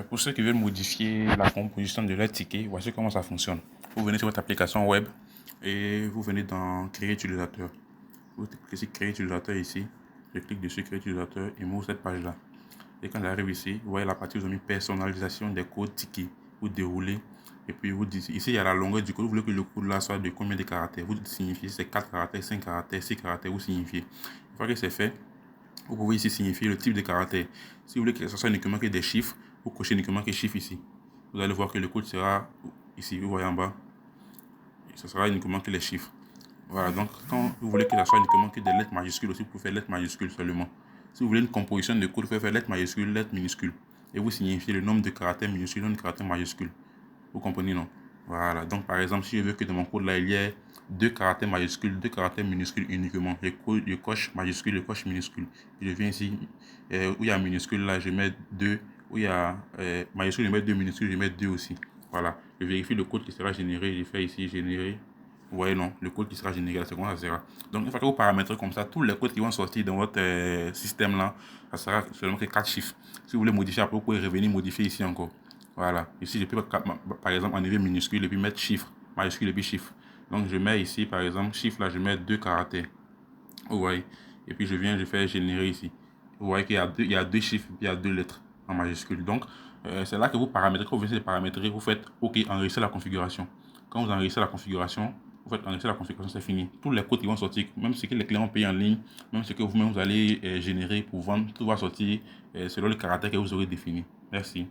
Pour ceux qui veulent modifier la composition de leur ticket, voici comment ça fonctionne. Vous venez sur votre application web et vous venez dans Créer utilisateur. Vous cliquez sur Créer utilisateur ici. Je clique dessus Créer utilisateur et m'ouvre cette page-là. Et quand j'arrive ici, vous voyez la partie où vous avez mis personnalisation des codes tickets. Vous déroulez et puis vous dites ici il y a la longueur du code. Vous voulez que le code là soit de combien de caractères? Vous signifiez c'est 4 caractères, 5 caractères, 6 caractères, vous signifiez. Une fois que c'est fait, vous pouvez ici signifier le type de caractère. Si vous voulez que ce soit uniquement que des chiffres, vous cochez uniquement que chiffres ici. Vous allez voir que le code sera ici, vous voyez en bas. Ce sera uniquement que les chiffres. Voilà, donc quand vous voulez que ce soit uniquement que des lettres majuscules aussi, vous pouvez faire lettres majuscules seulement. Si vous voulez une composition de code, vous pouvez faire lettres majuscules, lettres minuscules. Et vous signifiez le nombre de caractères minuscules, le nombre de caractères majuscules. Vous comprenez, non? Voilà, donc par exemple, si je veux que dans mon code là, il y ait 2 caractères majuscules, 2 caractères minuscules uniquement, je coche majuscule, je coche minuscule. Je viens ici, où il y a minuscule là, je mets 2, où il y a majuscule, je mets 2 minuscules, je mets 2 aussi. Voilà, je vérifie le code qui sera généré, je fais ici générer. Vous voyez, non, le code qui sera généré, c'est comment ça sera. Donc, une fois que vous paramétrez comme ça, tous les codes qui vont sortir dans votre système là, ça sera seulement que 4 chiffres. Si vous voulez modifier après, vous pouvez revenir modifier ici encore. Voilà, ici je peux par exemple enlever minuscule et puis mettre chiffre, majuscule et puis chiffre. Donc je mets ici par exemple chiffre là, je mets 2 caractères. Vous voyez, et puis je viens, je fais générer ici. Vous voyez qu'il y a deux chiffres et puis il y a 2 lettres en majuscule. Donc c'est là que vous paramétrez, quand vous essayez de paramétrer, vous faites OK, enregistrer la configuration. Quand vous enregistrez la configuration, vous faites enregistrer la configuration, c'est fini. Tous les codes qui vont sortir, même ce que les clients payent en ligne, même ce que vous-même vous allez générer pour vendre, tout va sortir selon le caractère que vous aurez défini. Merci.